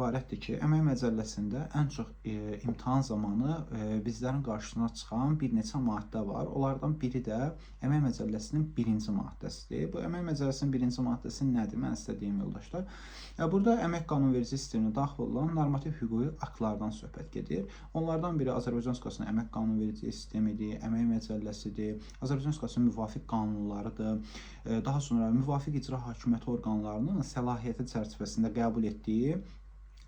İbarətdir ki, əmək məcəlləsində ən çox imtahan zamanı bizlərin qarşısına çıxan bir neçə maddə var. Onlardan biri də əmək məcəlləsinin 1-ci maddəsidir. Bu əmək məcəlləsinin 1-ci maddəsi nədir? Mən sizə deyim yoldaşlar. Burada əmək qanunverici sisteminə daxil olan normativ hüquqi aktlardan söhbət gedir. Onlardan biri Azərbaycan Respublikasının əmək qanunverici sistemidir, əmək məcəlləsidir, Azərbaycan Respublikasının müvafiq qanunlarıdır. Daha sonra müvafiq icra hakimiyyəti orqanlarının səlahiyyəti çərçivəsində qəbul etdiyi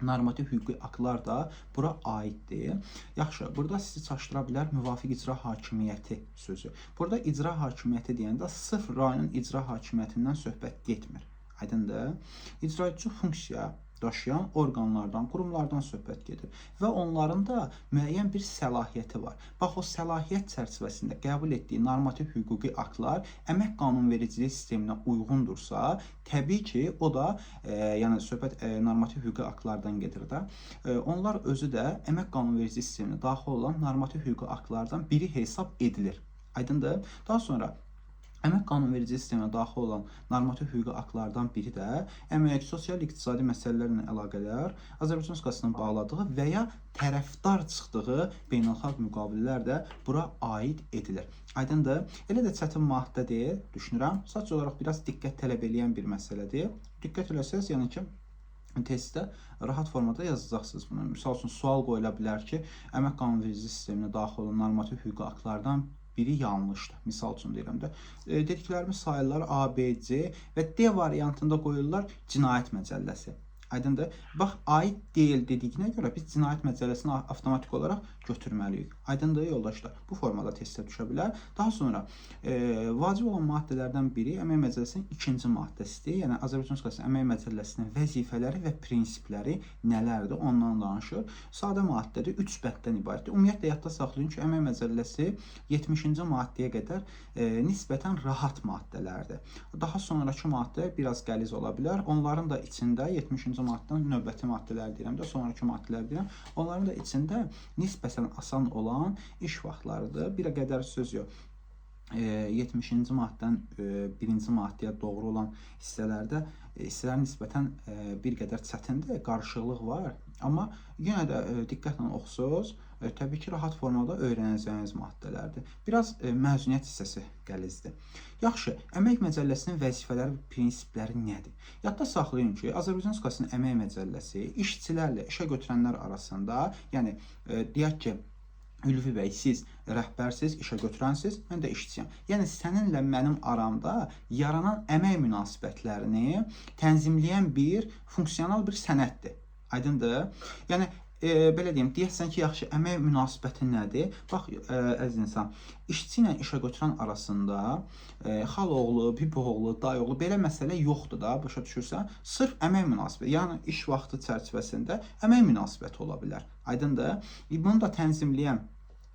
normativ hüquqi aktlar da bura aiddir. Yaxşı, burada sizi çaşdıra bilər müvafiq icra hakimiyyəti sözü. Burada icra hakimiyyəti deyəndə sırf rayonun icra hakimiyyətindən söhbət getmir. Aydındır? İcraçı funksiya daşıyan orqanlardan, qurumlardan söhbət gedir və onların da müəyyən bir səlahiyyəti var. Bax, o səlahiyyət çərçivəsində qəbul etdiyi normativ hüquqi aktlar əmək qanunvericiliyi sisteminə uyğundursa, təbii ki, o da, yəni söhbət normativ hüquqi aktlardan gedir də, onlar özü də əmək qanunvericiliyi sisteminə daxil olan normativ hüquqi aktlardan biri hesab edilir. Aydındır? Daha sonra əmək qanunverici sisteminə daxil olan normativ hüquqi aktlardan biri də əmək, sosial-iqtisadi məsələlərlə əlaqədar Azərbaycan Respublikasının bağladığı və ya tərəfdar çıxdığı beynəlxalq müqavilələr də bura aid edilir. Aydındır? Elə də çətin maddə deyil, düşünürəm. Sadəcə olaraq biraz diqqət tələb edən bir məsələdir. Diqqət eləsəz, yəni ki, testdə rahat formada yazacaqsınız bunu. Misal üçün, sual qoyula bilər ki, əmək qanunverici sisteminə daxil olan normativ hüquqi aktlardan biri yanlışdır. Misal üçün deyirəm də. Dediklərimiz sayılır A, B, C və D variantında qoyurlar cinayət məcəlləsi. Aydındır? Bax, aid deyil dediyinə görə biz cinayət məcəlləsini avtomatik olaraq götürməliyik. Aydındır yoldaşlar? Bu formada testə düşə bilər. Daha sonra vacib olan maddələrdən biri əmək məcəlləsinin 2-ci maddəsidir. Yəni Azərbaycan Respublikası əmək məcəlləsinin vəzifələri və prinsipləri nələrdir? Ondan danışır. Sadə maddədir, 3 bənddən ibarətdir. Ümumiyyətlə yadda saxlayın ki, əmək məcəlləsi 70-ci maddəyə qədər nisbətən rahat maddələrdir. Daha sonraki maddə biraz qəliz ola bilər. Onların da içində 70-ci maddədən növbəti maddələr deyirəm də, sonraki maddələr deyirəm. Onların da içində nisbətən asan olan iş vaxtlarıdır. Bir qədər söz yox. 70-ci maddədən 1-ci maddəyə doğru olan hissələrdə hissələr nisbətən bir qədər çətindir, qarışıqlıq var. Amma yenə də diqqətlə oxusuz, təbii ki, rahat formada öyrənəcəyiniz maddələrdir. Biraz məzuniyyət hissəsi qəlizdir. Yaxşı, əmək məcəlləsinin vəzifələri və prinsipləri nədir? Yadda saxlayın ki, Azərbaycan Respublikasının əmək məcəlləsi işçilərlə işə götürənlər arasında, yəni deyək ki, Ülvi bəy, siz rəhbərsiz, işə götürənsiz, mən də işçiyəm. Yəni, səninlə mənim aramda yaranan əmək münasibətlərini tənzimləyən bir funksional bir sənəddir. Aydındır? Yəni, belə deyim, deyəsən ki, yaxşı, əmək münasibəti nədir? Bax, əziz insan, işçi ilə işə götürən arasında xaloğlu, biboğlu, dayoğlu, belə məsələ yoxdur da, başa düşürsən? Sırf əmək münasibəti, yəni iş vaxtı çərçivəsində əmək münasibəti ola bilər. Aydındır? Bunu da tənzimləyən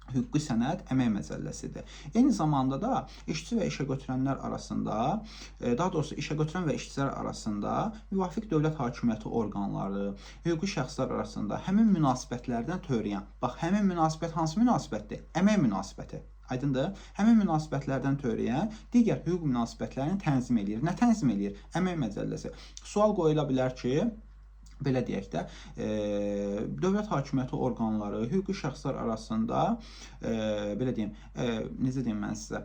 hüquqi sənəd əmək məcəlləsidir. Eyni zamanda da işçi və işə götürənlər arasında, daha doğrusu işə götürən və işçilər arasında müvafiq dövlət hakimiyyəti orqanları, hüquqi şəxslər arasında həmin münasibətlərdən törəyən, bax, həmin münasibət hansı münasibətdir? Əmək münasibəti. Aydındır? Həmin münasibətlərdən törəyən digər hüquq münasibətlərini tənzim edir. Nə tənzim edir? Əmək məcəlləsi. Sual qoyula bilər ki, belə deyək də, dövlət hakimiyyəti orqanları, hüquqi şəxslər arasında, belə deyim, necə deyim mən sizə,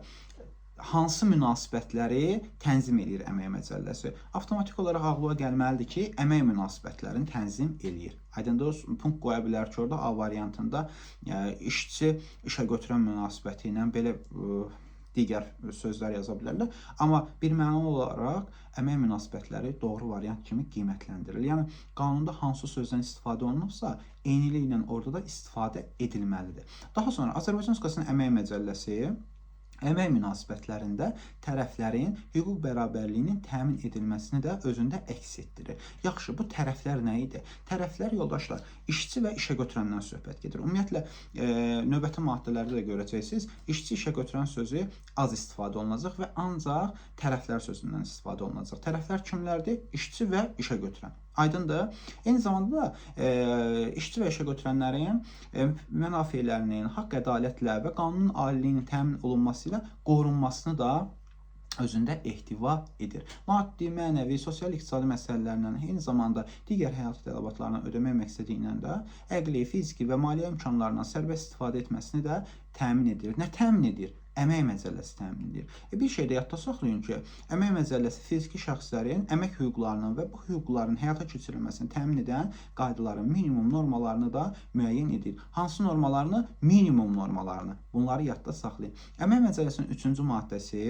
hansı münasibətləri tənzim edir əmək məcəlləsi? Avtomatik olaraq ağlığa gəlməlidir ki, əmək münasibətlərini tənzim edir. Aydındır, punkt qoya bilər ki, orada A variantında işçi işə götürən münasibəti ilə belə digər sözlər yaza bilərlər. Amma birmənalı olaraq əmək münasibətləri doğru variant kimi qiymətləndirilir. Yəni, qanunda hansı sözdən istifadə olunubsa, eyniliklə orada da istifadə edilməlidir. Daha sonra Azərbaycan Respublikasının əmək məcəlləsi əmək münasibətlərində tərəflərin hüquq bərabərliyinin təmin edilməsini də özündə əks etdirir. Yaxşı, bu tərəflər nə idi? Tərəflər, yoldaşlar, işçi və işə götürəndən söhbət gedir. Ümumiyyətlə, növbəti maddələrdə də görəcəksiniz, işçi işə götürən sözü az istifadə olunacaq və ancaq tərəflər sözündən istifadə olunacaq. Tərəflər kimlərdir? İşçi və işə götürən. Aydındır. Eyni zamanda da işçi və işə götürənlərin mənafelərinin haqq ədalətlə və qanunun aliliyinin təmin olunması ilə qorunmasını da özündə ehtiva edir. Maddi, mənəvi, sosial-iqtisadi məsələlərlə, eyni zamanda digər həyat tələbatlarını ödəmək məqsədi ilə də əqli, fiziki və maliyyə imkanlarından sərbəst istifadə etməsini də təmin edir. Nə təmin edir? Əmək məcəlləsi təmin edir. Bir şey də yadda saxlayın ki, əmək məcəlləsi fiziki şəxslərin əmək hüquqlarının və bu hüquqların həyata keçirilməsini təmin edən qaydaların minimum normalarını da müəyyən edir. Hansı normalarını? Minimum normalarını. Bunları yadda saxlayın. Əmək məcəlləsinin 3-cü maddəsi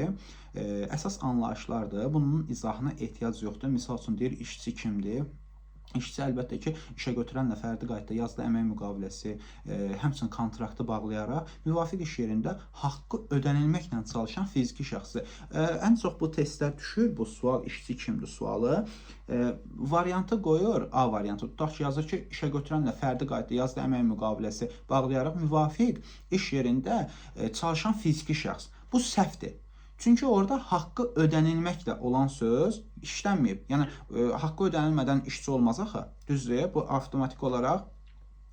əsas anlayışlardır. Bunun izahına ehtiyac yoxdur. Misal üçün deyir, işçi kimdir? İşçi əlbəttə ki, işə götürənlə fərdi qaydada yazılı əmək müqaviləsi, həmçinin kontraktı bağlayaraq müvafiq iş yerində haqqı ödənilməklə çalışan fiziki şəxsdir. Ən çox bu testlər düşür, bu sual işçi kimdir sualı. Variantı qoyur, A variantı tutaq ki, yazır ki, işə götürənlə fərdi qaydada yazılı əmək müqaviləsi bağlayaraq müvafiq iş yerində çalışan fiziki şəxs. Bu səhvdir. Çünki orada haqqı ödənilməklə olan söz işlənməyib. Yəni haqqı ödənilmədən işçi olmaz axı. Düzdür? Bu avtomatik olaraq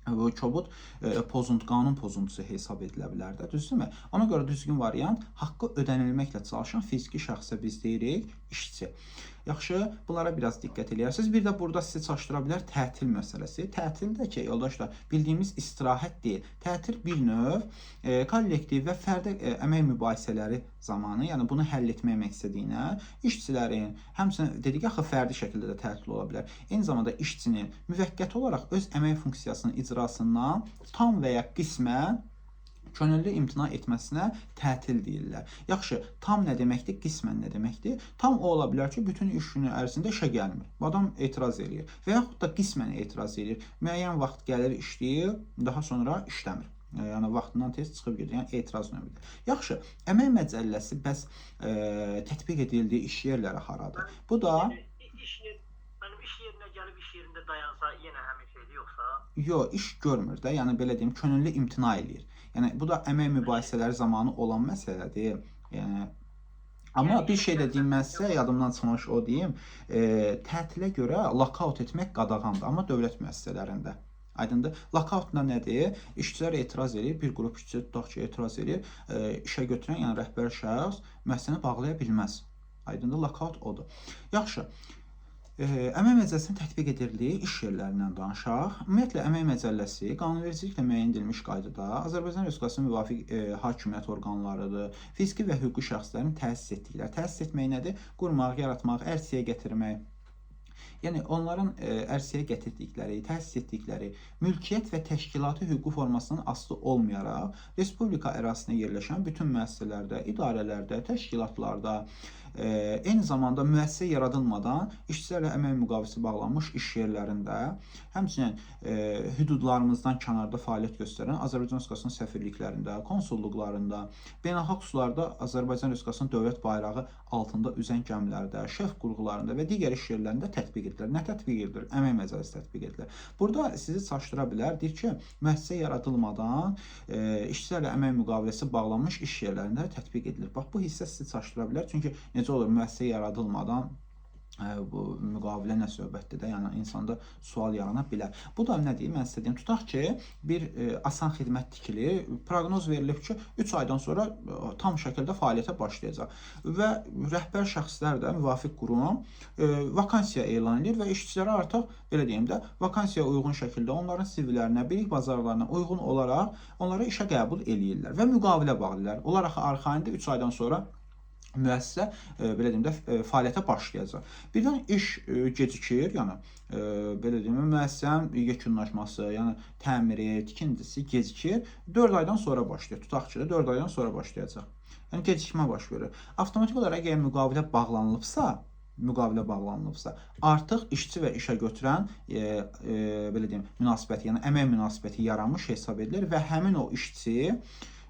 bu kobud qanun pozuntusu hesab edilə bilər də, düzdürmü? Ona görə düzgün variant haqqı ödənilməklə çalışan fiziki şəxsə biz deyirik işçi. Yaxşı, bunlara biraz diqqət eləyərsiniz. Bir də burada sizi çaşdıra bilər tətil məsələsi. Tətil də ki, yoldaşlar, bildiyimiz istirahət deyil. Tətil bir növ kollektiv və fərdi əmək mübahisələri zamanı, yəni bunu həll etmək məqsədi ilə işçilərin, həmçinin dedik axı fərdi şəkildə də tətil ola bilər. Eyni zamanda işçinin müvəqqəti olaraq öz əmək funksiyasının icrasından tam və ya qismən könüllü imtina etməsinə tətil deyirlər. Yaxşı, tam nə deməkdir, qismən nə deməkdir? Tam o ola bilər ki, bütün iş günü ərzində işə gəlmir. Bu adam etiraz edir və yaxud da qismən etiraz edir. Müəyyən vaxt gəlir, işləyir, daha sonra işləmir. Yəni vaxtından tez çıxıb gedir. Yəni etiraz növüdür. Yaxşı, əmək məcəlləsi bəs tətbiq edildiyi iş yerləri haradır? Bu da mənim iş yerinə gəlib iş yerində dayansa yenə həmin şeydir yoxsa? Yox, iş görmür də. Yəni belə deyim, könüllü imtina edir. Yəni bu da əmək mübahisələri zamanı olan məsələdir. Yəni amma bir şey də deyim mən sizə, yadımdan çıxmış o deyim, tətilə görə lockout etmək qadağandır, amma dövlət müəssisələrində. Aydındır. Lockout nədir? İşçilər etiraz edir, bir qrup işçi tutaq ki, etiraz edir, işə götürən, yəni rəhbər şəxs müəssisəni bağlaya bilməz. Aydındır, lockout odur. Yaxşı. Əmək məcəlləsinin tətbiq edildiyi iş yerlərindən danışaq. Ümumiyyətlə, əmək məcəlləsi qanunvericiliklə müəyyən edilmiş qaydada Azərbaycan Respublikasının müvafiq hakimiyyət orqanlarıdır. Fiziki və hüquqi şəxslərin təsis etdikləri. Təsis etmək nədir? Qurmaq, yaratmaq, ərsəyə gətirmək. Yəni onların ərsəyə gətirdikləri, təsis etdikləri mülkiyyət və təşkilati hüquqi formasından asılı olmayaraq Respublika ərazisində yerləşən bütün müəssisələrdə, idarələrdə, təşkilatlarda, eyni zamanda müəssisə yaradılmadan işçilərlə əmək müqaviləsi bağlanmış iş yerlərində, həmçinin hüdudlarımızdan kənarda fəaliyyət göstərən Azərbaycan Respublikasının səfirliklərində, konsulluqlarında, beynəlxalq sularda Azərbaycan Respublikasının dövlət bayrağı altında üzən gəmilərdə, şef qurğularında və digər iş yerlərində tətbiq edilir. Nə tətbiq edilir? Əmək məcəlləsi tətbiq edilir. Burada sizi çaşdıra bilər, deyir ki, müəssisə yaradılmadan işçilərlə əmək müqaviləsi bağlanmış iş yerlərində tətbiq edilir. Bax, bu hissə sizi çaşdıra bilər, çünki necə olur, müəssisə yaradılmadan bu müqavilə nə söhbətdir də, yəni insanda sual yarana bilər. Bu da nə deyim, mən sizə deyim, tutaq ki, bir asan xidmət tikilir, proqnoz verilib ki, 3 aydan sonra tam şəkildə fəaliyyətə başlayacaq və rəhbər şəxslər də müvafiq qurum vakansiya elan edir və işçilərə artıq, belə deyim də, vakansiyaya uyğun şəkildə onların CV-lərinə, bilik bazarlarına uyğun olaraq onları işə qəbul eləyirlər və müqavilə bağlayırlar. Onlar axı arxayında 3 aydan sonra müəssisə belə deyim də fəaliyyətə başlayacaq. Birdən iş gecikir, yəni belə deyim, müəssisənin yekunlaşması, yəni təmiri, tikintisi gecikir. 4 aydan sonra başlayır. Tutaq ki, 4 aydan sonra başlayacaq. Yəni gecikmə baş verir. Avtomatik olaraq əgər müqavilə bağlanılıbsa, artıq işçi və işə götürən belə deyim, münasibəti, yəni əmək münasibəti yaranmış hesab edilir və həmin o işçi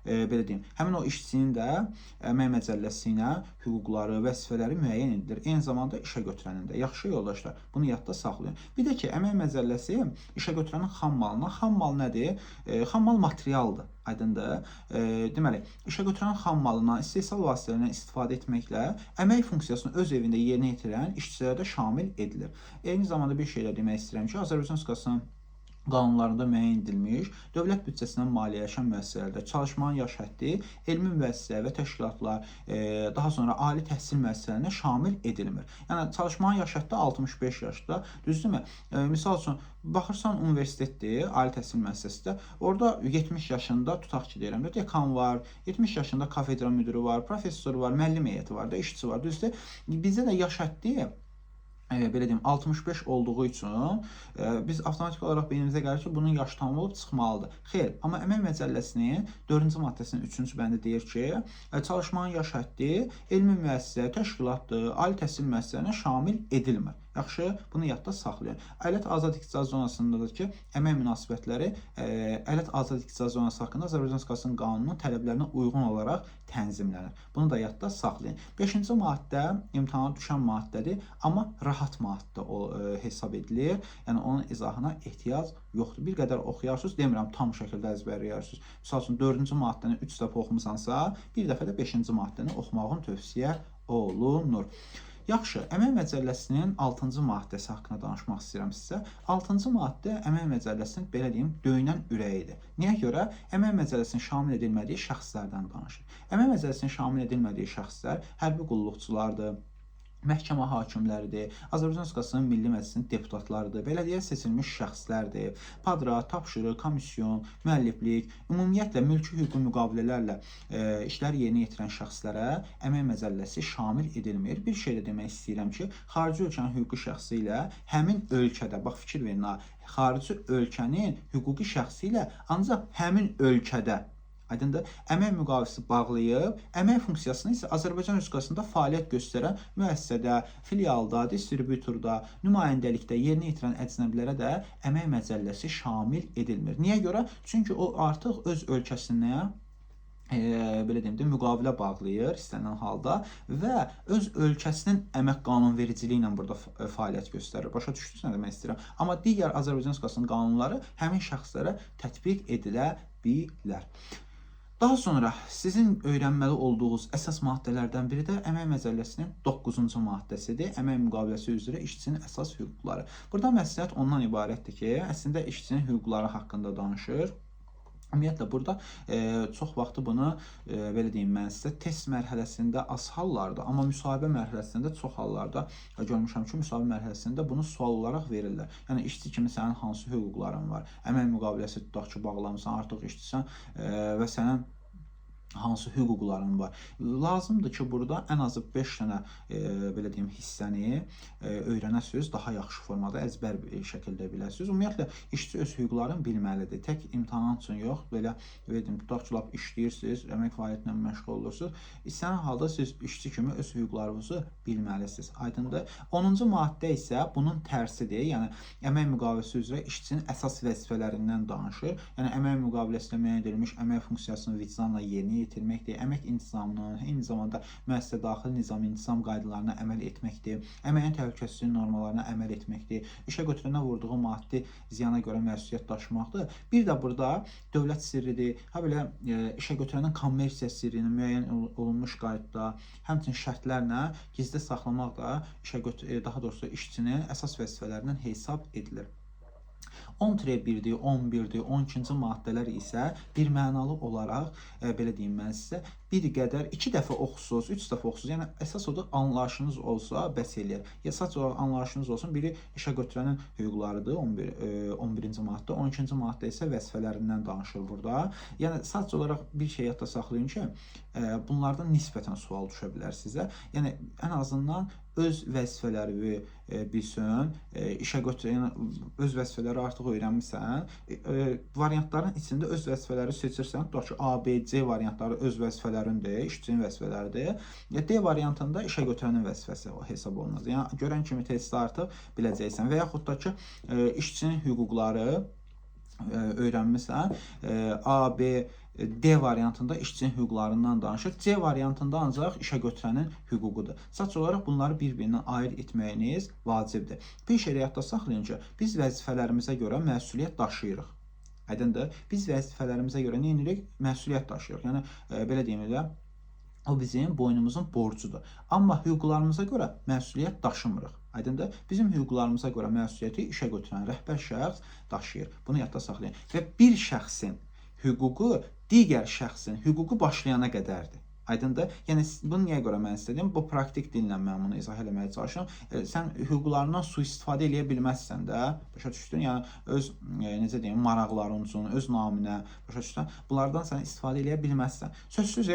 belə deyim, həmin o işçinin də əmək məcəlləsi ilə hüquqları, vəzifələri müəyyən edilir. Eyni zamanda işə götürənin də. Yaxşı yoldaşlar, bunu yadda saxlayın. Bir də ki, əmək məcəlləsi işə götürənin xam malına, xam mal nədir? Xam mal materialdır. Aydındır. Deməli, işə götürən xam malından, istehsal vasitələrindən istifadə etməklə əmək funksiyasını öz evində yerinə yetirən işçilərə də şamil edilir. Eyni zamanda bir şey də demək istəyirəm ki, Azərbaycan Respublikasının qanunlarında müəyyən edilmiş dövlət büdcəsindən maliyyələşən müəssisələrdə çalışmanın yaş həddi elmi müəssisə və təşkilatlar, daha sonra ali təhsil müəssisələrinə şamil edilmir. Yəni çalışmanın yaş həddi 65 yaşda, düzdürmü? Misal üçün baxırsan universitetdir, ali təhsil müəssisəsində, orada 70 yaşında tutaq ki, deyirəm də, dekan var, 70 yaşında kafedra müdiri var, professor var, müəllim heyəti var da, işçi var, düzdür? Bizdə də yaş həddi belə deyim 65 olduğu üçün biz avtomatik olaraq beynimizə gəlir ki, bunun yaş tamam olub çıxmalıdır. Xeyr, amma əmək məcəlləsinin 4-cü maddəsinin 3-cü bəndi deyir ki, çalışmanın yaş həddi elmi müəssisə, təşkilatdır, ali təhsil müəssisələrinə şamil edilmir. Yaxşı, bunu yadda saxlayın. Əyalət azad iqtisad zonasındadır ki, əmək münasibətləri əyalət azad iqtisad zonası haqqında Azərbaycan Respublikasının qanununun tələblərinə uyğun olaraq tənzimlənir. Bunu da yadda saxlayın. 5-ci maddə imtahana düşən maddədir, amma rahat maddə hesab edilir. Yəni onun izahına ehtiyac yoxdur. Bir qədər oxuyarsınız, demirəm tam şəkildə əzbərləyirsiniz. Məsəl üçün 4-cü maddəni 3 dəfə oxumusansa, bir dəfə də 5-ci maddəni oxumağın tövsiyə olunur. Yaxşı, əmək məcəlləsinin 6-cı maddəsi haqqında danışmaq istəyirəm sizə. 6-cı maddə əmək məcəlləsinin belə deyim, döyünən ürəyidir. Niyə görə? Əmək məcəlləsinin şamil edilmədiyi şəxslərdən danışır. Əmək məcəlləsinin şamil edilmədiyi şəxslər hərbi qulluqçulardır, məhkəmə hakimləridir, Azərbaycan Respublikasının Milli Məclisinin deputatlarıdır, belediyə seçilmiş şəxslərdir, padrat, tapşırıq, komisyon, müəlliflik, ümumiyyətlə mülki hüquqi müqavilələrlə işlər yerinə yetirən şəxslərə əmək məcəlləsi şamil edilmir. Bir şey də demək istəyirəm ki, xarici ölkənin hüquqi şəxsi ilə həmin ölkədə, bax fikir verin ha, xarici ölkənin hüquqi şəxsi ilə ancaq həmin ölkədə aydındır, əmək müqaviləsini bağlayıb, əmək funksiyasını isə Azərbaycan Respublikasında fəaliyyət göstərən müəssisədə, filialda, distributorda, nümayəndəlikdə yerinə yetirən əcnəbilərə də əmək məcəlləsi şamil edilmir. Niyə görə? Çünki o artıq öz ölkəsinə belə deyim də müqavilə bağlayır istənilən halda və öz ölkəsinin əmək qanunvericiliyi ilə burada fəaliyyət göstərir. Başa düşdünüz nə demək istəyirəm? Amma digər Azərbaycan Respublikasının qanunları həmin şəxslərə tətbiq edilə bilər. Daha sonra sizin öyrənməli olduğunuz əsas maddələrdən biri də əmək məcəlləsinin 9-cu maddəsidir. Əmək müqaviləsi üzrə işçinin əsas hüquqları. Burada məsləhət ondan ibarətdir ki, əslində işçinin hüquqları haqqında danışır. Ümumiyyətlə burada çox vaxtı bunu belə deyim mən sizə test mərhələsində az hallarda, amma müsahibə mərhələsində çox hallarda görmüşəm ki, müsahibə mərhələsində bunu sual olaraq verirlər. Yəni işçi kimi sənin hansı hüquqların var? Əmək müqaviləsi tutaq ki, bağlamısan, artıq işçisən və sənin hansı hüquqların var. Lazımdır ki, burada ən azı 5 dənə belə deyim hissəni öyrənəsiniz, daha yaxşı formada əzbər şəkildə biləsiniz. Ümumiyyətlə işçi öz hüquqlarını bilməlidir. Tək imtahan üçün yox, belə deyim, tutaq ki, lap işləyirsiniz, əmək fəaliyyətinə məşğul olursunuz. İstənilən halda siz işçi kimi öz hüquqlarınızı bilməlisiniz. Aydındır? 10-cu maddə isə bunun tərsidir. Yəni əmək müqaviləsi üzrə işçinin əsas vəzifələrindən danışır. Yəni əmək müqaviləsində müəyyən edilmiş əmək funksiyasını vicdanla yerinə yetirməkdir, əmək intizamının, eyni zamanda müəssisə daxili nizami intizam qaydalarına əməl etməkdir, əməyin təhlükəsizliyi normalarına əməl etməkdir, işə götürənə vurduğu maddi ziyana görə məsuliyyət daşımaqdır. Bir də burada dövlət sirridir, belə işə götürənin kommersiya sirrini müəyyən olunmuş qaydada, həmçinin şərtlərlə gizli saxlamaq da daha doğrusu işçinin əsas vəzifələrindən hesab edilir. 10-1-dir, 11-dir, 12-ci maddələr isə bir mənalı olaraq belə deyim mən sizə bir qədər 2 dəfə oxusunuz, 3 dəfə oxusunuz. Yəni əsas odur anlayışınız olsa bəs eləyər. Əsas olaraq anlayışınız olsun. Biri işə götürənin hüquqlarıdır, 11-ci maddə, 12-ci maddə isə vəzifələrindən danışır burada. Yəni sadəcə olaraq bir şey yadda saxlayın ki, bunlardan nisbətən sual düşə bilər sizə. Yəni ən azından öz vəzifələri bilsin, işə götürən öz vəzifələri artıq öyrənmirsən, variantların içində öz vəzifələri seçirsən, tutaq ki, A, B, C variantları öz vəzifələrindir, işçinin vəzifələridir. D variantında işə götürənin vəzifəsi hesab olunur. Yəni görən kimi testdə artıq biləcəksən və yaxud da ki, işçinin hüquqları öyrənmirsən, A, B, D variantında işçinin hüquqlarından danışır. C variantında ancaq işə götürənin hüququdur. Sadəcə olaraq bunları bir-birindən ayır etməyiniz vacibdir. Bir şey yadda saxlayın ki, biz vəzifələrimizə görə məsuliyyət daşıyırıq. Aydındır? Biz vəzifələrimizə görə nə edirik? Məsuliyyət daşıyırıq. Yəni belə deyim də, O bizim boynumuzun borcudur. Amma hüquqlarımıza görə məsuliyyət daşımırıq. Aydındır? Bizim hüquqlarımıza görə məsuliyyəti işə götürən rəhbər şəxs daşıyır. Bunu yadda saxlayın. Və bir şəxsin hüququ digər şəxsin hüququ başlayana qədərdir. Aydındır? Yəni bunu niyə görə mən istədim? Bu praktik dillə mən bunu izah etməyə çalışıram. Sən hüquqlarından sui-istifadə edə bilməzsən də, başa düşdün? Yəni öz necə deyim, maraqların üçün, öz naminə, başa düşdün? Bunlardan sən istifadə edə bilməzsən. Sözsüz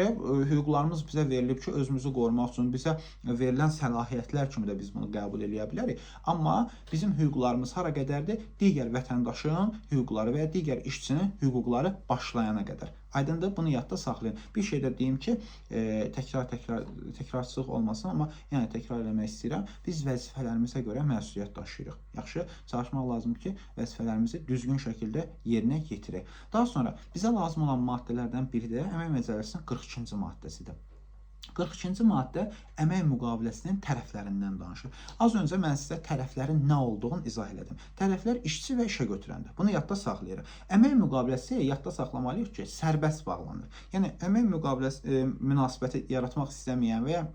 hüquqlarımız bizə verilib ki, özümüzü qorumaq üçün bizə verilən səlahiyyətlər kimi də biz bunu qəbul edə bilərik. Amma bizim hüquqlarımız hara qədərdir? Digər vətəndaşın hüquqları və ya digər işçinin hüquqları başlayana qədər. Aydındır? Bunu yadda saxlayın. Bir şey də deyim ki, təkrarsızlıq olmasın, amma yəni təkrar eləmək istəyirəm. Biz vəzifələrimizə görə məsuliyyət daşıyırıq. Yaxşı, çalışmaq lazımdır ki, vəzifələrimizi düzgün şəkildə yerinə yetirək. Daha sonra bizə lazım olan maddələrdən biri də Əmək Məcəlləsinin 42-ci maddəsidir. 42-ci maddə əmək müqaviləsinin tərəflərindən danışır. Az öncə mən sizə tərəflərin nə olduğunu izah elədim. Tərəflər işçi və işə götürəndə. Bunu yadda saxlayırıq. Əmək müqaviləsi yadda saxlamalıyıq ki, sərbəst bağlanır. Yəni əmək müqaviləsi münasibəti yaratmaq istəməyən və ya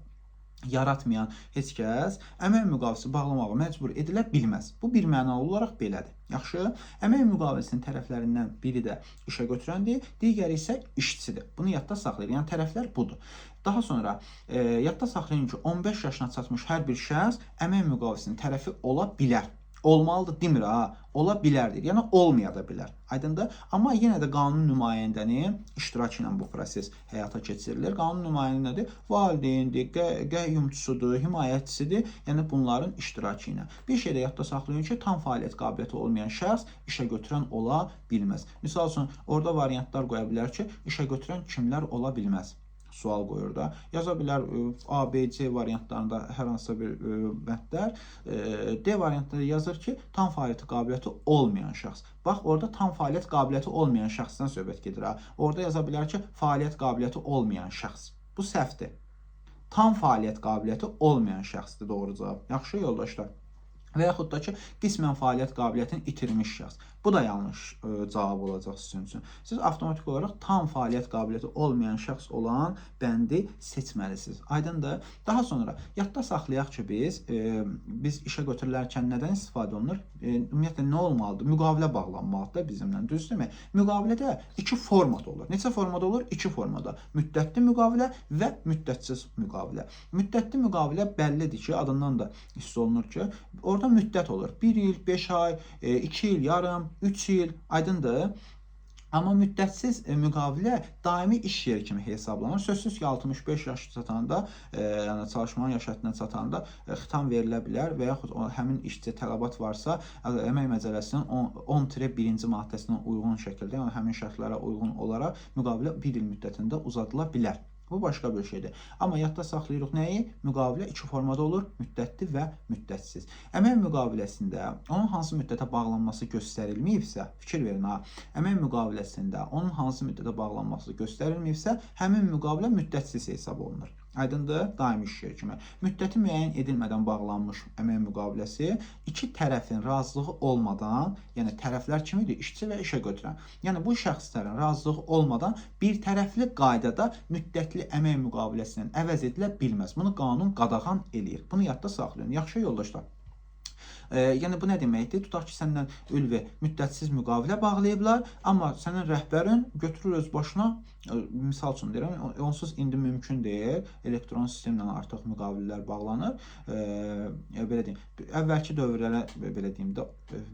yaratmayan heç kəs əmək müqaviləsini bağlamağa məcbur edilə bilməz. Bu bir mənalı olaraq belədir. Yaxşı, əmək müqaviləsinin tərəflərindən biri də işə götürəndir, digəri isə işçidir. Bunu yadda saxlayın. Yəni tərəflər budur. Daha sonra yadda saxlayın ki, 15 yaşına çatmış hər bir şəxs əmək müqaviləsinin tərəfi ola bilər. Olmalıdır demir ha, ola bilərdir. Yəni olmaya da bilər. Aydındır? Amma yenə də qanun nümayəndənin iştirakı ilə bu proses həyata keçirilir. Qanun nümayəndə nədir? Valideyndir, qəyyumçusudur, himayətçisidir. Yəni bunların iştirakı ilə. Bir şey də yadda saxlayın ki, tam fəaliyyət qabiliyyəti olmayan şəxs işə götürən ola bilməz. Misal üçün, orada variantlar qoya bilər ki, işə götürən kimlər ola bilməz? Sual qoyur da. Yaza bilər A, B, C variantlarında hər hansısa bir məddlər. D variantında yazır ki, tam fəaliyyət qabiliyyəti olmayan şəxs. Bax, orada tam fəaliyyət qabiliyyəti olmayan şəxsdən söhbət gedir. Orada yaza bilər ki, fəaliyyət qabiliyyəti olmayan şəxs. Bu səhvdir. Tam fəaliyyət qabiliyyəti olmayan şəxsdir doğru cavab. Yaxşı yoldaşlar. Və yaxud da ki, qismən fəaliyyət qabiliyyətini itirmiş şəxs. Bu da yanlış cavab olacaq sizin üçün. Siz avtomatik olaraq tam fəaliyyət qabiliyyəti olmayan şəxs olan bəndi seçməlisiniz. Aydındır? Daha sonra yadda saxlayaq ki, biz işə götürülərkən nədən istifadə olunur? Ümumiyyətlə nə olmalıdır? Müqavilə bağlanmalıdır bizimlə. Düzdürmü? Müqavilədə iki formada olur. Neçə formada olur? İki formada. Müddətli müqavilə və müddətsiz müqavilə. Müddətli müqavilə bəllidir ki, adından da hiss olunur ki, orada müddət olur. 1 il, 5 ay, 2 il, yarım, 3 il, aydındır. Amma müddətsiz müqavilə daimi iş yeri kimi hesablanır. Sözsüz ki, 65 yaş çatanda, yəni çalışmanın yaş həddinə çatanda xitam verilə bilər və yaxud həmin işçi tələbat varsa, Əmək Məcəlləsinin 10-1-ci maddəsinə uyğun şəkildə, yəni həmin şərtlərə uyğun olaraq müqavilə 1 il müddətində uzadıla bilər. Bu başqa bir şeydir. Amma yadda saxlayırıq nəyi? Müqavilə iki formada olur, müddətli və müddətsiz. Əmək müqaviləsində onun hansı müddətə bağlanması göstərilməyibsə, fikir verin ha. Əmək müqaviləsində onun hansı müddətə bağlanması göstərilməyibsə, həmin müqavilə müddətsiz hesab olunur. Aydındır? Daimi iş yeri kimi. Müddəti müəyyən edilmədən bağlanmış əmək müqaviləsi iki tərəfin razılığı olmadan, yəni tərəflər kimidir? İşçi və işə götürən. Yəni bu şəxslərin razılığı olmadan bir tərəfli qaydada müddətli əmək müqaviləsindən əvəz edilə bilməz. Bunu qanun qadağan eləyir. Bunu yadda saxlayın. Yaxşı yoldaşlar. Yəni bu nə deməkdir? Tutaq ki, səndən ülvi müddətsiz müqavilə bağlayıblar, amma sənin rəhbərin götürür öz başına, misal üçün deyirəm, onsuz indi mümkün deyil, elektron sistemlə artıq müqavilələr bağlanır. Belə deyim, əvvəlki dövrlərə belə deyim də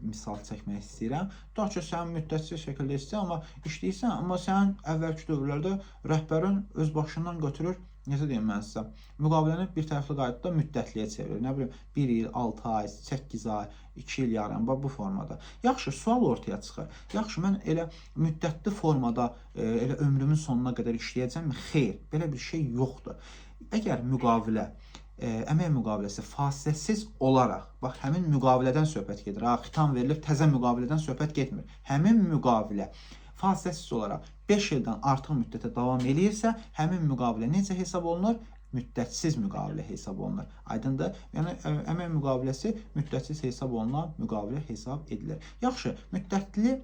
misal çəkmək istəyirəm. Tutaq ki, sən müddətsiz şəkildə istəyirsən, amma işləyirsən, amma sən əvvəlki dövrlərdə rəhbərin öz başından götürür. Necə deyim mən sizə? Müqaviləni bir tərəfli qaydada müddətliyə çevirir. Nə bilim, 1 il, 6 ay, 8 ay, 2 il yarım, bu formada. Yaxşı, sual ortaya çıxır. Yaxşı, mən elə müddətli formada elə ömrümün sonuna qədər işləyəcəmmi? Xeyr, belə bir şey yoxdur. Əgər müqavilə, əmək müqaviləsi fasiləsiz olaraq, bax, həmin müqavilədən söhbət gedir. Xitam verilib, təzə müqavilədən söhbət getmir. Həmin müqavilə fasiləsiz olaraq 5 ildən artıq müddətə davam eləyirsə, həmin müqavilə necə hesab olunur? Müddətsiz müqavilə hesab olunur. Aydındır? Yəni, əmək müqaviləsi müddətsiz hesab olunan müqavilə hesab edilir. Yaxşı, müddətli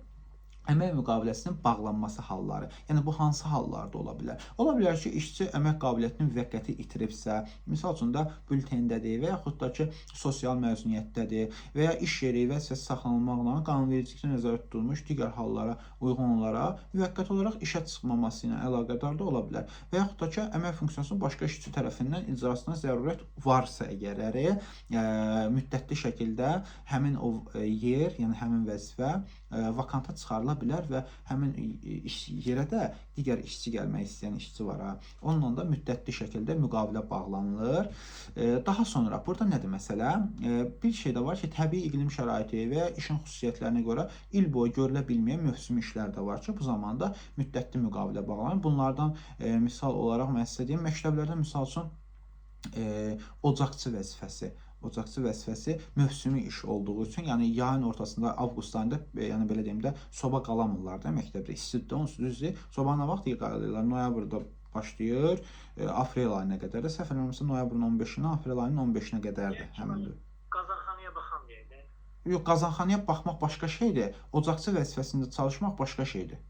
əmək müqaviləsinin bağlanması halları. Yəni bu hansı hallarda ola bilər? Ola bilər ki, işçi əmək qabiliyyətini müvəqqəti itiribsə, misal üçün də bültendədir və yaxud da ki, sosial məzuniyyətdədir və ya iş yeri vəzifəsi saxlanılmaqla qanunvericilikdə nəzərdə tutulmuş digər hallara uyğun olaraq müvəqqəti olaraq işə çıxmaması ilə əlaqədar da ola bilər. Və yaxud da ki, əmək funksiyasının başqa işçi tərəfindən icrasına zərurət varsa əgər, müddətli şəkildə həmin o yer, yəni həmin vəzifə vakanta çıxarıla bilər və həmin iş yerə də digər işçi gəlmək istəyən işçi var. Onunla da müddətli şəkildə müqavilə bağlanılır. Daha sonra burada nədir məsələ? Bir şey də var ki, təbii iqlim şəraiti və ya işin xüsusiyyətlərinə görə il boyu görülə bilməyən mövsüm işlər də var ki, bu zamanda müddətli müqavilə bağlanır. Bunlardan misal olaraq mən sizə deyim, məktəblərdə misal üçün ocaqçı vəzifəsi mövsümi iş olduğu üçün, yəni yayın ortasında, avqust ayında, yəni belə deyim də, soba qalamırlar da məktəbdə. İstidir, onsuz düzdür. Soba nə vaxt qalırlar? Noyabrda başlayır, aprel ayına qədər də, səhv eləmirəmsə noyabrın 15-nə, aprel ayının 15-nə qədərdir həmin. Qazanxanaya baxan deyək də. Yox, qazanxanaya baxmaq başqa şeydir, ocaqçı vəzifəsində çalışmaq başqa şeydir.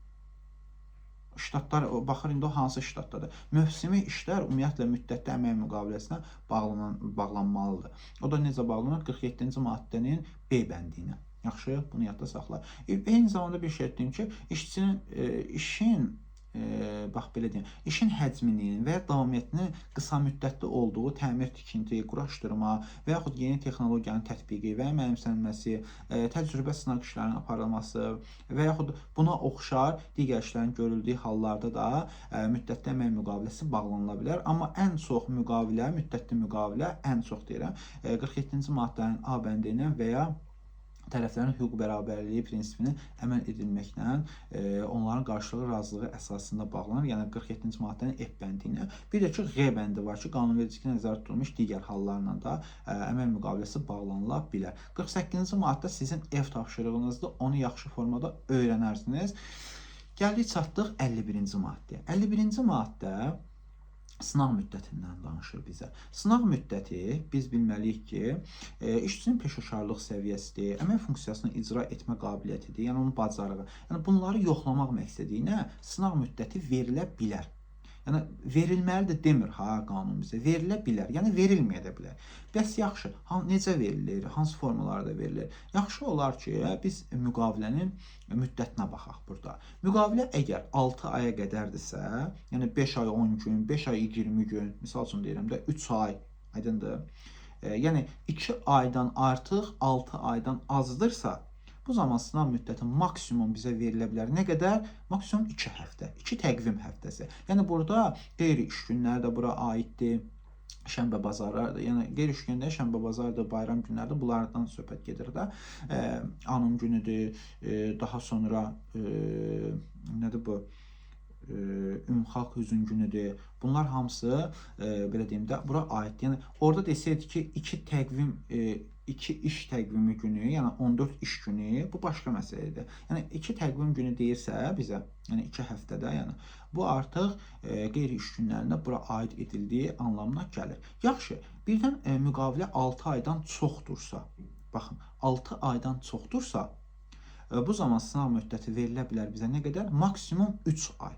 Ştatlar, baxır indi o hansı ştatdadır. Mövsümi işlər ümumiyyətlə müddətli əmək müqaviləsinə bağlanmalıdır. O da necə bağlanır? 47-ci maddənin B bəndiyinə. Yaxşı, bunu yadda saxla. Eyni zamanda bir şey deyim ki, işin bax belə deyim, işin həcminin və ya davamiyyətinin qısa müddətli olduğu təmir, tikinti, quraşdırma və yaxud yeni texnologiyanın tətbiqi və ya mənimsənilməsi, təcrübə sınaq işlərinin aparılması və yaxud buna oxşar digər işlərin görüldüyü hallarda da müddətli əmək müqaviləsi bağlanıla bilər. Amma ən çox müqavilə, müddətli müqavilə, ən çox deyirəm, 47-ci maddənin A bəndi ilə və ya tərəflərin hüquq bərabərliyi prinsipinin əməl edilməklə onların qarşılıqlı razılığı əsasında bağlanır. Yəni 47-ci maddənin F bəndi ilə. Bir də ki, G bəndi var ki, qanunvericilikdə nəzərdə tutulmuş digər hallarla da əmək müqaviləsi bağlanıla bilər. 48-ci maddə sizin ev tapşırığınızdır. Onu yaxşı formada öyrənərsiniz. Gəldik çatdıq 51-ci maddəyə. 51-ci maddə sınaq müddətindən danışır bizə. Sınaq müddəti biz bilməliyik ki, işçinin peşəkarlıq səviyyəsidir, əmək funksiyasını icra etmə qabiliyyətidir, yəni onun bacarığı. Yəni bunları yoxlamaq məqsədi ilə sınaq müddəti verilə bilər. Yəni verilməlidir demir qanun bizə. Verilə bilər, yəni verilməyə də bilər. Bəs yaxşı, necə verilir, hansı formalarda verilir? Yaxşı olar ki, biz müqavilənin müddətinə baxaq burada. Müqavilə əgər 6 aya qədərdirsə, yəni 5 ay 10 gün, 5 ay 20 gün, misal üçün deyirəm də 3 ay, aydındır. Yəni 2 aydan artıq 6 aydan azdırsa, bu zaman sınaq müddəti maksimum bizə verilə bilər. Nə qədər? Maksimum 2 həftə, 2 təqvim həftəsi. Yəni burada qeyri-iş günləri də bura aiddir. Şənbə bazarlardır. Yəni qeyri-iş günləri, şənbə bazardır, bayram günlərdir. Bunlardan söhbət gedir də. Anım günüdür, daha sonra nədir bu? Ümumxalq hüzün günüdür. Bunlar hamısı belə deyim də bura aiddir. Yəni orada desəydik ki, 2 iş təqvimi günü, yəni 14 iş günü, bu başqa məsələdir. Yəni 2 təqvim günü deyirsə bizə, yəni 2 həftədə, yəni bu artıq qeyri-iş günlərində bura aid edildiyi anlamına gəlir. Yaxşı, birdən müqavilə 6 aydan çoxdursa, baxın, 6 aydan çoxdursa, bu zaman sınaq müddəti verilə bilər bizə nə qədər? Maksimum 3 ay.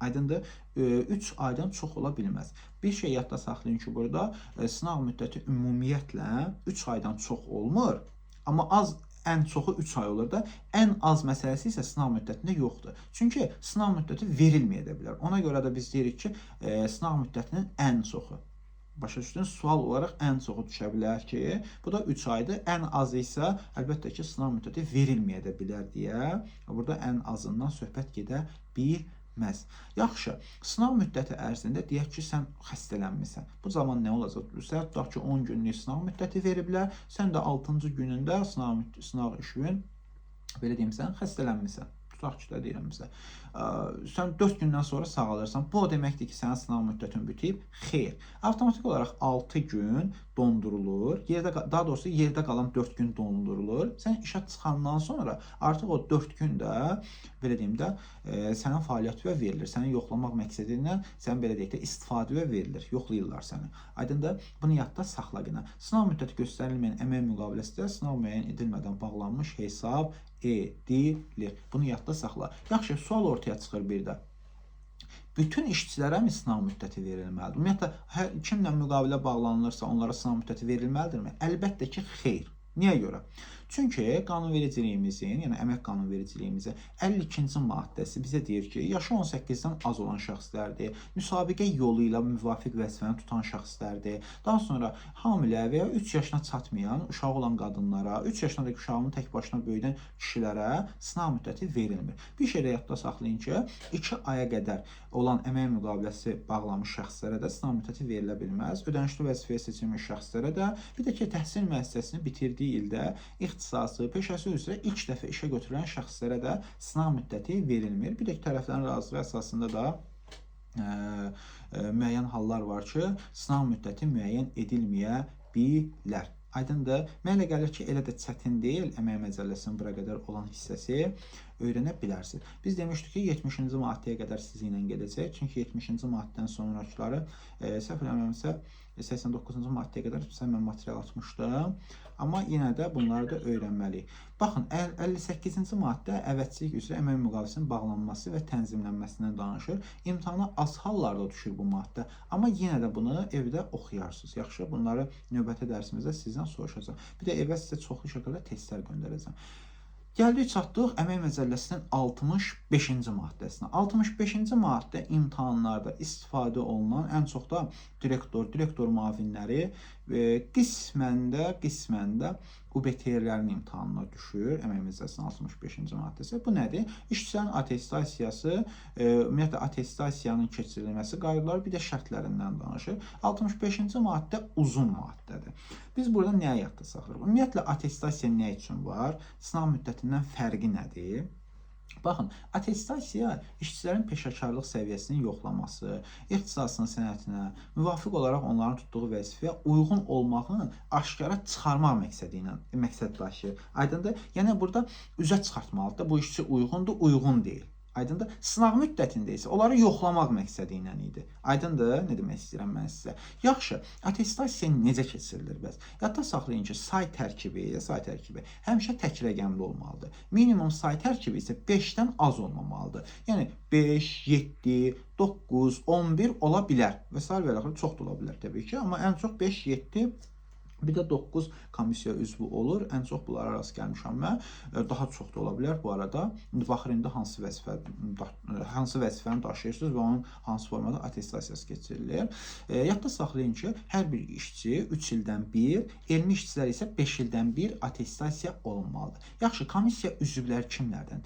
Aydındır, 3 aydan çox ola bilməz. Bir şey yadda saxlayın ki, burada sınaq müddəti ümumiyyətlə 3 aydan çox olmur. Amma ən çoxu 3 ay olur da, ən az məsələsi isə sınaq müddətində yoxdur. Çünki sınaq müddəti verilməyə də bilər. Ona görə də biz deyirik ki, sınaq müddətinin ən çoxu. Başa düşdünüz, sual olaraq ən çoxu düşə bilər ki, bu da 3 aydır. Ən azı isə əlbəttə ki, sınaq müddəti verilməyə də bilər deyə, burada ən azından söhbət gedə bilməz. Yaxşı, sınaq müddəti ərzində deyək ki, sən xəstələnmirsən. Bu zaman nə olacaq? Tutaq ki, 10 günlük sınaq müddəti veriblər. Sən də 6-cı günündə sınaq işin, belə deyim, sən xəstələnmirsən. Tutaq ki, də deyirəm bizə. Sən 4 gündən sonra sağalırsan. Bu o deməkdir ki, sənin sınaq müddətin bitib. Xeyr. Avtomatik olaraq 6 gün dondurulur. Daha doğrusu yerdə qalan 4 gün dondurulur. Sən işə çıxandan sonra artıq o 4 gündə, belə deyim də, sənin fəaliyyətə verilir. Səni yoxlamaq məqsədi ilə sən belə deyək də istifadəyə verilir. Yoxlayırlar səni. Aydındır? Bunu yadda saxla yenə. Sınaq müddəti göstərilməyən əmək müqaviləsində sınaq müəyyən edilmədən bağlanmış hesab edilir. Bunu yadda saxla. Yaxşı, sual ortaya çıxır bir də. Bütün işçilərə mi sınaq müddəti verilməlidir? Ümumiyyətlə, kimlə müqavilə bağlanılırsa onlara sınaq müddəti verilməlidirmi? Əlbəttə ki, xeyr. Niyə görə? Çünki qanunvericiliyimizin, yəni əmək qanunvericiliyimizin 52-ci maddəsi bizə deyir ki, yaşı 18-dən az olan şəxslərdir, müsabiqə yolu ilə müvafiq vəzifəni tutan şəxslərdir. Daha sonra hamilə və ya 3 yaşına çatmayan uşağı olan qadınlara, 3 yaşındakı uşağını tək başına böyüdən kişilərə sınaq müddəti verilmir. Bir şey də yadda saxlayın ki, 2 aya qədər olan əmək müqaviləsi bağlamış şəxslərə də sınaq müddəti verilə bilməz. Ödənişli vəzifəyə seçilmiş şəxslərə də, bir də ki, təhsil müəssisəsini bitirdiyi ildə ixtisası, peşəsi üzrə ilk dəfə işə götürülən şəxslərə də sınaq müddəti verilmir. Bir də ki, tərəflərin razılığı əsasında da müəyyən hallar var ki, sınaq müddəti müəyyən edilməyə bilər. Aydındır. Mənə elə gəlir ki, elə də çətin deyil əmək məcəlləsinin bura qədər olan hissəsi öyrənə bilərsiniz. Biz demişdik ki, 70-ci maddəyə qədər sizinlə gedəcək. Çünki 70-ci maddədən sonrakıları səhv eləmirəmsə 89-cu maddəyə qədər mən material atmışdım. Amma yenə də bunları da öyrənməliyik. Baxın, 58-ci maddə əvəzçilik üzrə əmək müqaviləsinin bağlanması və tənzimlənməsindən danışır. İmtahana az hallarda düşür bu maddə. Amma yenə də bunu evdə oxuyarsınız. Yaxşı, bunları növbəti dərsimizdə sizdən soruşacağım. Bir də evə sizə çoxlu şəkildə testlər göndərəcəm. Gəldik, çatdıq əmək məcəlləsinin 65-ci maddəsinə. 65-ci maddə imtahanlarda istifadə olunan ən çox da direktor müavinləri qismən də UBT-lərin imtahanına düşür. Əmək məcəlləsinin 65-ci maddəsi. Bu nədir? İşçilərin attestasiyası, ümumiyyətlə attestasiyanın keçirilməsi qaydaları, bir də şərtlərindən danışır. 65-ci maddə uzun maddədir. Biz burada nəyə yadda saxlayırıq? Ümumiyyətlə attestasiya nə üçün var? Sınaq müddətindən fərqi nədir? Baxın, attestasiya işçilərin peşəkarlıq səviyyəsinin yoxlaması, ixtisasının sənətinə, müvafiq olaraq onların tutduğu vəzifəyə uyğun olmağın aşkara çıxarmaq məqsədi ilə məqsəd daşıyır. Aydındır? Yəni burada üzə çıxartmalıdır. Bu işçi uyğundur, uyğun deyil. Aydındır? Sınaq müddətində isə onları yoxlamaq məqsədi ilə idi. Aydındır? Nə demək istəyirəm mən sizə? Yaxşı, attestasiya necə keçirilir bəs? Yadda saxlayın ki, say tərkibi həmişə tək rəqəmli olmalıdır. Minimum say tərkibi isə 5-dən az olmamalıdır. Yəni 5, 7, 9, 11 ola bilər. Və s. və axır çox da ola bilər təbii ki, amma ən çox 5, 7 bir də 9 komissiya üzvü olur. Ən çox bunlara rast gəlmişəm mən. Daha çox da ola bilər bu arada. İndi baxır indi hansı vəzifəni daşıyırsınız və onun hansı formada attestasiyası keçirilir. Yadda saxlayın ki, hər bir işçi 3 ildən 1, elmi işçilər isə 5 ildən 1 attestasiya olunmalıdır. Yaxşı, komissiya üzvləri kimlərdən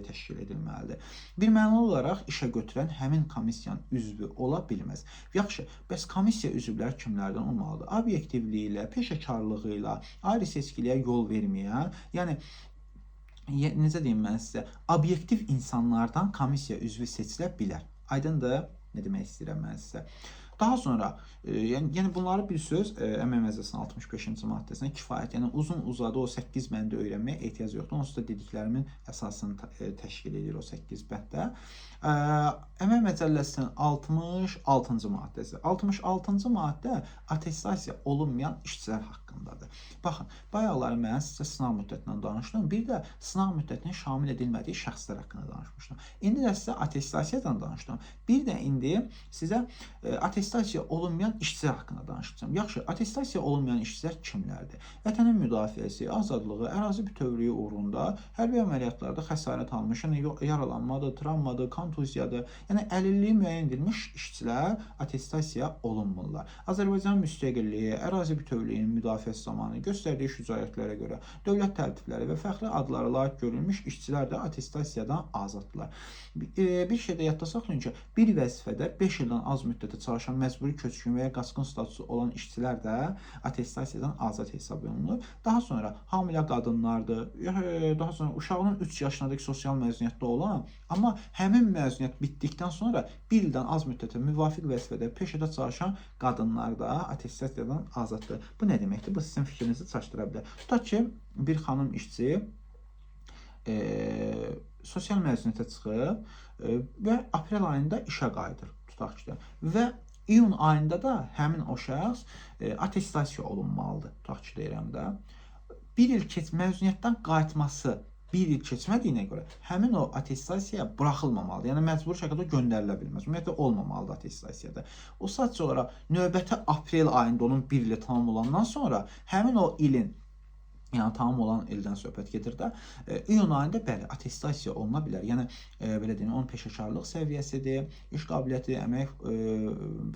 təşkil edilməlidir? Birmənalı olaraq işə götürən həmin komissiyanın üzvü ola bilməz. Yaxşı, bəs komissiya üzvləri kimlərdən olmalıdır? Obyektivliyi ilə, peşəkarlığı ilə, ayrı seçkiliyə yol verməyən, yəni necə deyim mən sizə, obyektiv insanlardan komissiya üzvü seçilə bilər. Aydındır? Nə demək istəyirəm mən sizə? Daha sonra, yəni bunları bir söz əmək məcəlləsinin 65-ci maddəsinə kifayət, yəni uzun-uzadı o 8 bəndə öyrənməyə ehtiyac yoxdur. Onsuz da dediklərimin əsasını təşkil edir o 8 bəndə. Əmək məcəlləsinin 66-cı maddəsi. 66-cı maddə attestasiya olunmayan işçilər haqqındadır. Baxın, bayaqları mən sizə sınaq müddətindən danışdım. Bir də sınaq müddətinin şamil edilmədiyi şəxslər haqqında danışmışdım. İndi də sizə attestasiyadan danışdım. Bir də indi sizə attestasiya olunmayan işçilər haqqında danışacağım. Yaxşı, attestasiya olunmayan işçilər kimlərdir? Vətənin müdafiəsi, azadlığı, ərazi bütövlüyü uğrunda hərbi əməliyyatlarda xəsarət almış, yəni yaralanmadır, travmadır, kontuziyadır. Yəni əlilliyi müəyyən edilmiş işçilər attestasiya olunmurlar. Azərbaycan müstəqilliyi, ərazi bütövlüyünün müdafiəsi zamanı göstərdiyi şücaətlərə görə dövlət təltifləri və fəxri adlara layiq görülmüş işçilər də attestasiyadan azaddılar. Bir şey də yadda saxlayın ki, bir vəzifədə 5 ildən az müddətə çalışan məcburi köçkün və ya qaçqın statusu olan işçilər də attestasiyadan azad hesab olunur. Daha sonra hamilə qadınlardır, daha sonra uşağının 3 yaşındakı sosial məzuniyyətdə olan, amma həmin məzuniyyət bitdikdən sonra 1 ildən az müddətə müvafiq vəzifədə peşədə çalışan qadınlar da attestasiyadan azaddır. Bu nə deməkdir? Bu sizin fikrinizi çaşdıra bilər. Tutaq ki, bir xanım işçi sosial məzuniyyətə çıxıb və aprel ayında işə qayıdır, tutaq ki, və iyun ayında da həmin o şəxs attestasiya olunmalıdır, tutaq ki, deyirəm də. Bir il məzuniyyətdən qayıtması bir il keçmədiyinə görə həmin o attestasiyaya buraxılmamalıdır. Yəni məcburi şəkildə göndərilə bilməz. Ümumiyyətlə olmamalıdır attestasiyada. O sadəcə olaraq növbəti aprel ayında onun bir ili tamam olandan sonra həmin o ilin, yəni tamam olan ildən söhbət gedir də, iyun ayında bəli attestasiya oluna bilər. Yəni belə deyim, onun peşəkarlıq səviyyəsidir, iş qabiliyyəti, əmək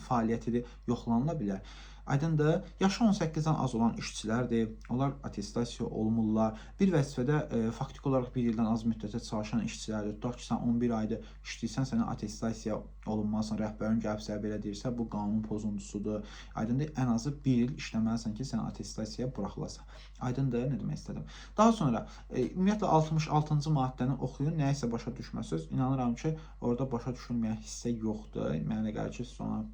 fəaliyyətidir, yoxlanıla bilər. Aydındır, yaşı 18-dən az olan işçilərdir, onlar attestasiya olunmurlar. Bir vəzifədə faktiki olaraq bir ildən az müddətə çalışan işçilərdir. Tutaq ki, sən 11 ayda işləyirsən, sənə attestasiya olunmazsan, rəhbərin gəlibsə, belə deyirsə, bu qanun pozuntusudur. Aydındır, ən azı bir il işləməlisən ki, sən attestasiyaya buraxılasan. Aydındır, nə demək istədim. Daha sonra, ümumiyyətlə 66-cı maddəni oxuyun, nəyisə başa düşməsiniz. İnanıram ki, orada başa düşülməyən hissə yoxdur. Mənə elə gəlir ki, sonra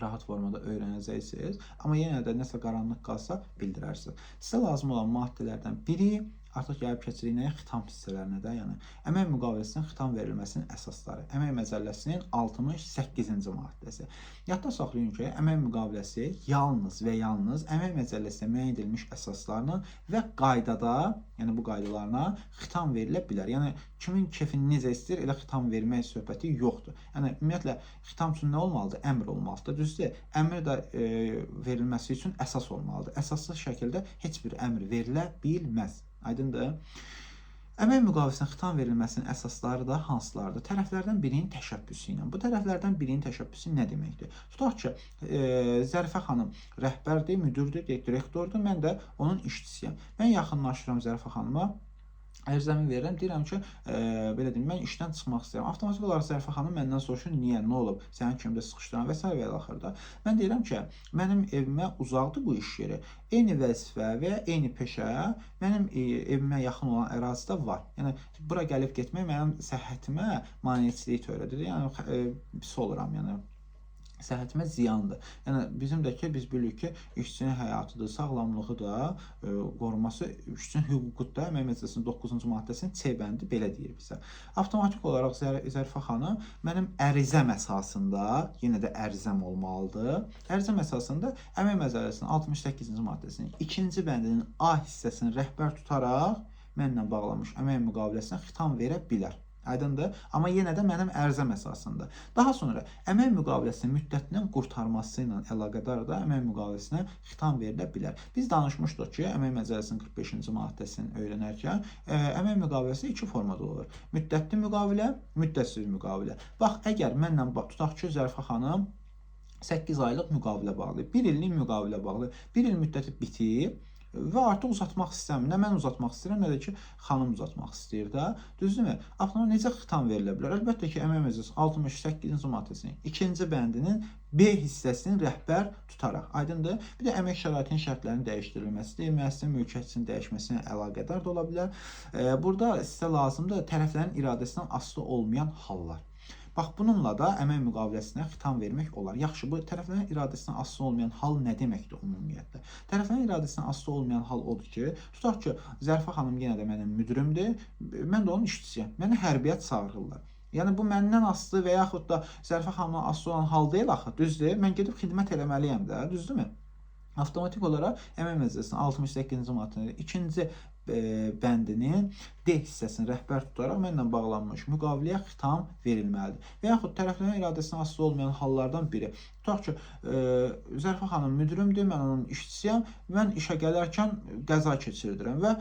rahat formada öyrənəcəksiniz. Amma yenə də nəsə qaranlıq qalsa bildirərsiniz. Sizə lazım olan maddələrdən biri artıq gəlib keçirik nəyə? Xitam hissələrinə də, yəni əmək müqaviləsinin xitam verilməsinin əsasları. Əmək məcəlləsinin 68-ci maddəsi. Yadda saxlayın ki, əmək müqaviləsi yalnız və yalnız əmək məcəlləsində müəyyən edilmiş əsaslarla və qaydada, yəni bu qaydalarına xitam verilə bilər. Yəni kimin kefini necə istəyir, elə xitam vermək söhbəti yoxdur. Yəni ümumiyyətlə xitam üçün nə olmalıdır? Əmr olmalıdır. Düzdür? Əmr də verilməsi üçün əsas olmalıdır. Əsassız şəkildə heç bir əmr verilə bilməz. Aydındır. Əmək müqaviləsinin xitam verilməsinin əsasları da hansılardır? Tərəflərdən birinin təşəbbüsü ilə. Bu tərəflərdən birinin təşəbbüsü nə deməkdir? Tutaq ki, Zərifə xanım rəhbərdir, müdürdür, direktordur, mən də onun işçisiyəm. Mən yaxınlaşıram Zərifə xanıma, ərizəmi verirəm, deyirəm ki, belə deyim, mən işdən çıxmaq istəyirəm. Avtomatik olaraq Zərifə xanım məndən soruşur, niyə, nə olub, sənin kimdə sıxışdıran və s. və axırda. Mən deyirəm ki, mənim evimə uzaqdır bu iş yeri. Eyni vəzifə və ya eyni peşə mənim evimə yaxın olan ərazidə var. Yəni, bura gəlib getmək mənim səhhətimə maneçilik törədir. Yəni, pis oluram, yəni. Səhhətimə ziyandır. Yəni bizim də ki, biz bilirik ki, işçinin həyatıdır, sağlamlığı da qorunması işçinin hüququdur da. Əmək Məcəlləsinin 9-cu maddəsinin C bəndi belə deyir bizə. Avtomatik olaraq Zərifə xanım mənim ərizəm əsasında, yenə də ərizəm olmalıdır. Ərizəm əsasında Əmək Məcəlləsinin 68-ci maddəsinin 2-ci bəndinin A hissəsini rəhbər tutaraq mənimlə bağlanmış əmək müqaviləsinə xitam verə bilər. Aydındır. Amma yenə də mənim ərizəm əsasında. Daha sonra əmək müqaviləsinin müddətinin qurtarması ilə əlaqədar da əmək müqaviləsinə xitam verilə bilər. Biz danışmışdıq ki, Əmək Məcəlləsinin 45-ci maddəsini öyrənərkən əmək müqaviləsi iki formada olur. Müddətli müqavilə, müddətsiz müqavilə. Bax, əgər mənlə tutaq ki, Zərifə xanım 8 aylıq müqavilə bağlayıb, 1 illik müqavilə bağlayıb, 1 il müddəti bitib və artıq uzatmaq istəmir. Nə mən uzatmaq istəyirəm, nə də ki, xanım uzatmaq istəyir də. Düzdürmü? Avtonom necə xitam verilə bilər? Əlbəttə ki, Əmək Məcəlləsinin 68-ci maddəsinin 2-ci bəndinin B hissəsinin rəhbər tutaraq. Aydındır? Bir də əmək şəraitinin şərtlərinin dəyişdirilməsidir, müəssisə mülkiyyətinin dəyişməsinə əlaqədar da ola bilər. Burada sizə lazımdır tərəflərin iradəsindən asılı olmayan hallar. Bax, bununla da əmək müqaviləsinə xitam vermək olar. Yaxşı, bu tərəflərin iradəsindən asılı olmayan hal nə deməkdir ümumiyyətlə? Tərəflərin iradəsindən asılı olmayan hal odur ki, tutaq ki, Zərifə xanım yenə də mənim müdürümdür, mən də onun işçisiyəm. Məni hərbiyə çağırırlar. Yəni, bu məndən asılı və yaxud da Zərifə xanımdan asılı olan hal deyil axı, düzdür? Mən gedib xidmət eləməliyəm də, düzdürmü? Avtomatik olaraq Əmək Məcəlləsinin 68-ci maddəsinin 2-ci bəndinin D hissəsini rəhbər tutaraq mənlə bağlanmış müqaviləyə xitam verilməlidir. Və yaxud tərəflərin iradəsindən asılı olmayan hallardan biri. Tutaq ki, Zərifə xanım müdürümdür, mən onun işçisiyəm, mən işə gələrkən qəza keçirdirəm və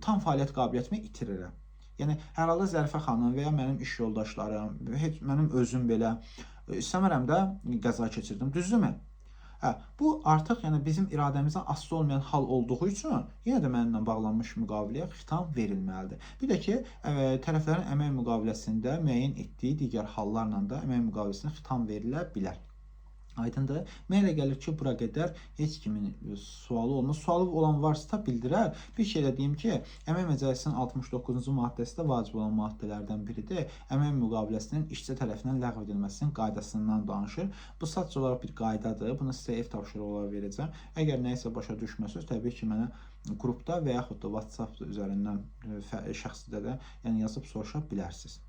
tam fəaliyyət qabiliyyətimi itirirəm. Yəni, hər halda Zərifə xanım və ya mənim iş yoldaşlarım, mənim özüm belə istəmirəm də qəza keçirdim, düzdürmü? Bu artıq bizim iradəmizdən asılı olmayan hal olduğu üçün yenə də mənimlə bağlanmış müqaviləyə xitam verilməlidir. Bir də ki, tərəflərin əmək müqaviləsində müəyyən etdiyi digər hallarla da əmək müqaviləsinə xitam verilə bilər. Aydındır. Mənə elə gəlir ki, bura qədər heç kimin sualı olmaz. Sualı olan varsa bildirər. Bir şey də deyim ki, Əmək Məcəlləsinin 69-cu maddəsi də vacib olan maddələrdən biridir. Əmək müqaviləsinin işçi tərəfindən ləğv edilməsinin qaydasından danışır. Bu sadəcə olaraq bir qaydadır. Bunu sizə ev tapşırığı olaraq verəcəm. Əgər nə isə başa düşməsiniz, təbii ki, mənə qrupda və yaxud da WhatsApp üzərindən şəxsidə də yazıb soruşa bilərsiniz.